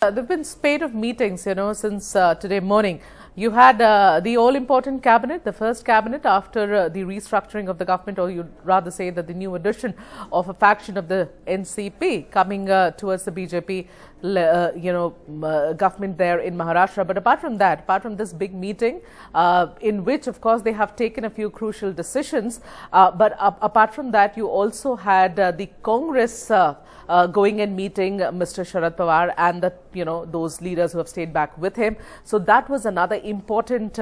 There have been spate of meetings, since today morning. You had the all-important cabinet, the first cabinet after the restructuring of the government, or you'd rather say that the new addition of a faction of the NCP coming towards the BJP, government there in Maharashtra. But apart from that, apart from this big meeting, in which, of course, they have taken a few crucial decisions, but apart from that, you also had the Congress going and meeting Mr. Sharad Pawar and those leaders who have stayed back with him. So that was another important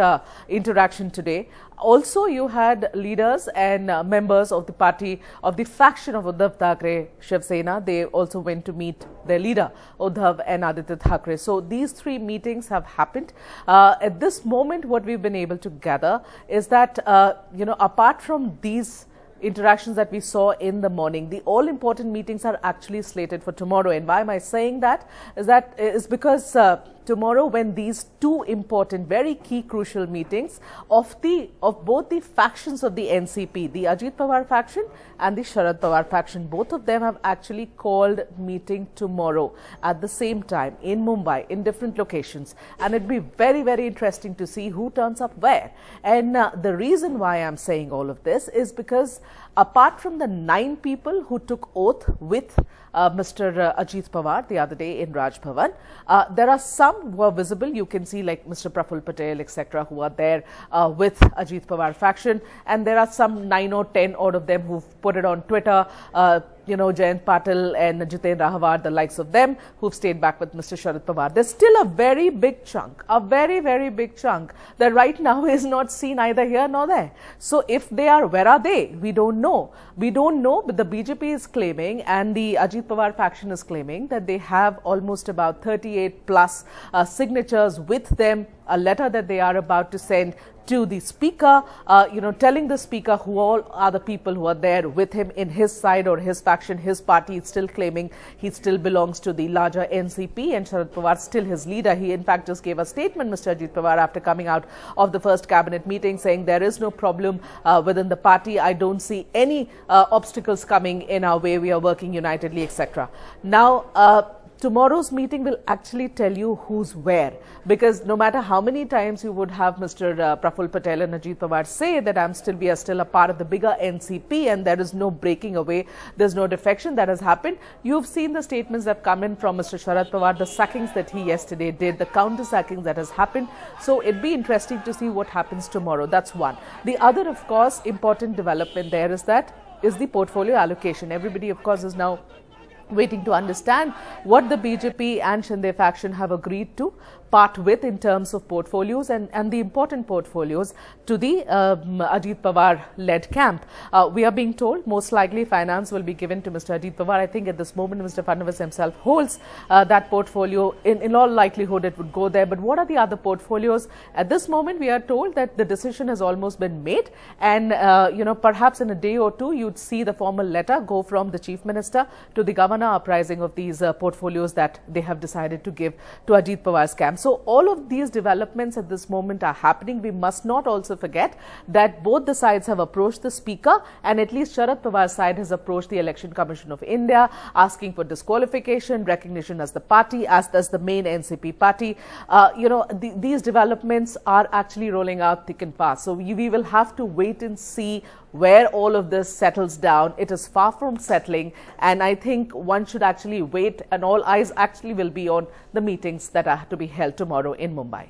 interaction today. Also, you had leaders and members of the party, of the faction of Uddhav Thackeray, Shiv Sena. They also went to meet their leader, Uddhav and Aditya Thackeray. So these three meetings have happened. At this moment, what we've been able to gather is that, apart from these interactions that we saw in the morning, the all-important meetings are actually slated for tomorrow. And why am I saying that? Is because tomorrow, when these two important, very key, crucial meetings of both the factions of the NCP, the Ajit Pawar faction and the Sharad Pawar faction, both of them have actually called meeting tomorrow at the same time in Mumbai, in different locations. And it'd be very, very interesting to see who turns up where. And the reason why I'm saying all of this is because apart from the 9 people who took oath with Mr. Ajit Pawar the other day in Raj Bhavan, there are some who are visible. You can see like Mr. Praful Patel, etc., who are there with Ajit Pawar faction. And there are some 9 or 10 odd of them who've put it on Twitter, Jayant Patil and Jiten Rahawar, the likes of them, who've stayed back with Mr. Sharad Pawar. There's still a very big chunk, a very, very big chunk that right now is not seen either here nor there. So if they are, where are they? We don't know. We don't know, but the BJP is claiming and the Ajit Pawar faction is claiming that they have almost about 38 plus signatures with them, a letter that they are about to send to the speaker, telling the speaker who all are the people who are there with him in his side or his faction, his party. Is still claiming he still belongs to the larger NCP and Sharad Pawar still his leader. He in fact just gave a statement, Mr. Ajit Pawar, after coming out of the first cabinet meeting, saying there is no problem within the party. I don't see any obstacles coming in our way. We are working unitedly, etc. Now, tomorrow's meeting will actually tell you who's where, because no matter how many times you would have Mr. Praful Patel and Ajit Pawar say that we are still a part of the bigger NCP and there is no breaking away, there's no defection that has happened. You've seen the statements that come in from Mr. Sharad Pawar, the sackings that he yesterday did, the counter sackings that has happened. So it'd be interesting to see what happens tomorrow. That's one. The other, of course, important development there is the portfolio allocation. Everybody, of course, is now waiting to understand what the BJP and Shinde faction have agreed to part with in terms of portfolios and the important portfolios to the Ajit Pawar-led camp. We are being told most likely finance will be given to Mr. Ajit Pawar. I think at this moment Mr. Fadnavis himself holds that portfolio. In all likelihood it would go there. But what are the other portfolios? At this moment we are told that the decision has almost been made and perhaps in a day or two you'd see the formal letter go from the Chief Minister to the Governor apprising of these portfolios that they have decided to give to Ajit Pawar's camp. So all of these developments at this moment are happening. We must not also forget that both the sides have approached the speaker and at least Sharad Pawar's side has approached the Election Commission of India asking for disqualification, recognition as the party, as does the main NCP party. These developments are actually rolling out thick and fast. So we will have to wait and see where all of this settles down. It is far from settling and I think one should actually wait and all eyes actually will be on the meetings that are to be held tomorrow in Mumbai.